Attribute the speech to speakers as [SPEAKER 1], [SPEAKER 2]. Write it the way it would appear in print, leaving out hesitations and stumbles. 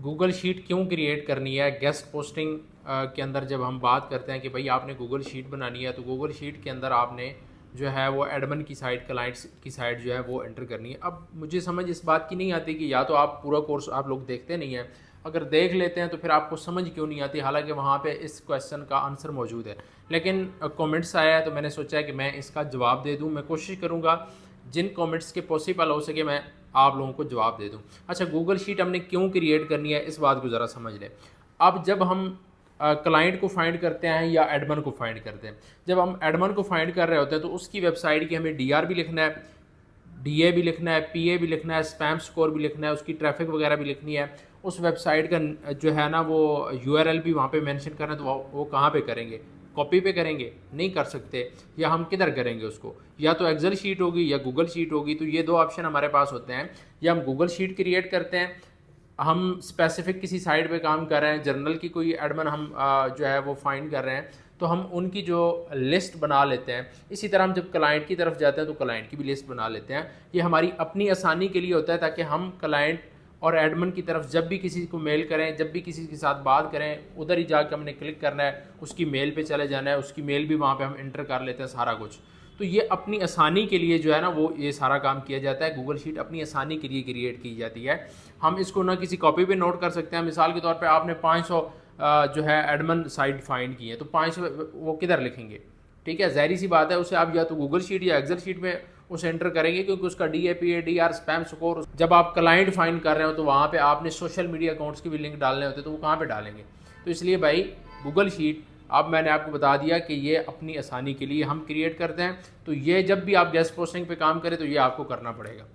[SPEAKER 1] Google sheet क्यों create करनी है गेस्ट पोस्टिंग के अंदर। जब हम बात करते हैं कि भाई आपने गूगल शीट बनानी है, तो गूगल शीट के अंदर आपने जो है वो एडमिन की साइड, क्लाइंट्स की साइड जो है वो एंटर करनी है। अब मुझे समझ इस बात की नहीं आती कि या तो आप पूरा कोर्स आप लोग देखते नहीं हैं, अगर देख लेते हैं तो फिर आपको समझ क्यों नहीं आती, हालांकि वहाँ पे इस क्वेश्चन का आंसर मौजूद है। लेकिन कमेंट्स आया है तो मैंने सोचा है कि मैं इसका जवाब दे दूँ। मैं कोशिश करूँगा जिन कमेंट्स के पॉसिबल हो सके मैं आप लोगों को जवाब दे दूँ। अच्छा, गूगल शीट हमने क्यों क्रिएट करनी है, इस बात को ज़रा समझ लें। अब जब हम क्लाइंट को फाइंड करते हैं या एडमिन को फाइंड करते हैं, जब हम एडमिन को फाइंड कर रहे होते हैं तो उसकी वेबसाइट की हमें डीआर भी लिखना है, डीए भी लिखना है, पीए भी लिखना है, स्पैम स्कोर भी लिखना है, उसकी ट्रैफिक वगैरह भी लिखनी है, उस वेबसाइट का जो है ना वो यूआरएल भी वहाँ पे मेंशन करना है। तो वो कहाँ पे करेंगे, कॉपी पे करेंगे, नहीं कर सकते। या हम किधर करेंगे उसको, या तो एक्सेल शीट होगी या गूगल शीट होगी। तो ये दो ऑप्शन हमारे पास होते हैं, या हम गूगल शीट क्रिएट करते हैं, हम स्पेसिफिक किसी साइट पे काम कर रहे हैं, जर्नल की कोई एडमिन हम जो है वो फाइंड कर रहे हैं, तो हम उनकी जो लिस्ट बना लेते हैं। इसी तरह हम जब क्लाइंट की तरफ जाते हैं तो क्लाइंट की भी लिस्ट बना लेते हैं। ये हमारी अपनी आसानी के लिए होता है, ताकि हम क्लाइंट और एडमिन की तरफ जब भी किसी को मेल करें, जब भी किसी के साथ बात करें, उधर ही जाकर हमने क्लिक करना है, उसकी मेल पे चले जाना है, उसकी मेल भी वहाँ पे हम इंटर कर लेते हैं सारा कुछ। तो ये अपनी आसानी के लिए जो है ना वो ये सारा काम किया जाता है। गूगल शीट अपनी आसानी के लिए क्रिएट की जाती है। हम इसको ना किसी कॉपी पे नोट कर सकते हैं। मिसाल के तौर पे आपने 500 जो है एडमिन साइट फाइंड की है, तो 500 वो किधर लिखेंगे, ठीक है, ज़ाहिर सी बात है उसे आप या तो गूगल शीट या एक्सेल शीट में उसे एंटर करेंगे, क्योंकि उसका DAPA, DR, स्पैम स्कोर, जब आप क्लाइंट फाइंड कर रहे हो तो वहाँ पे आपने सोशल मीडिया अकाउंट्स के भी लिंक डालने होते हैं, तो वो कहाँ पे डालेंगे। तो इसलिए भाई गूगल शीट अब मैंने आपको बता दिया कि ये अपनी आसानी के लिए हम क्रिएट करते हैं। तो ये जब भी आप गेस्ट पोस्टिंग पे काम करें तो ये आपको करना पड़ेगा।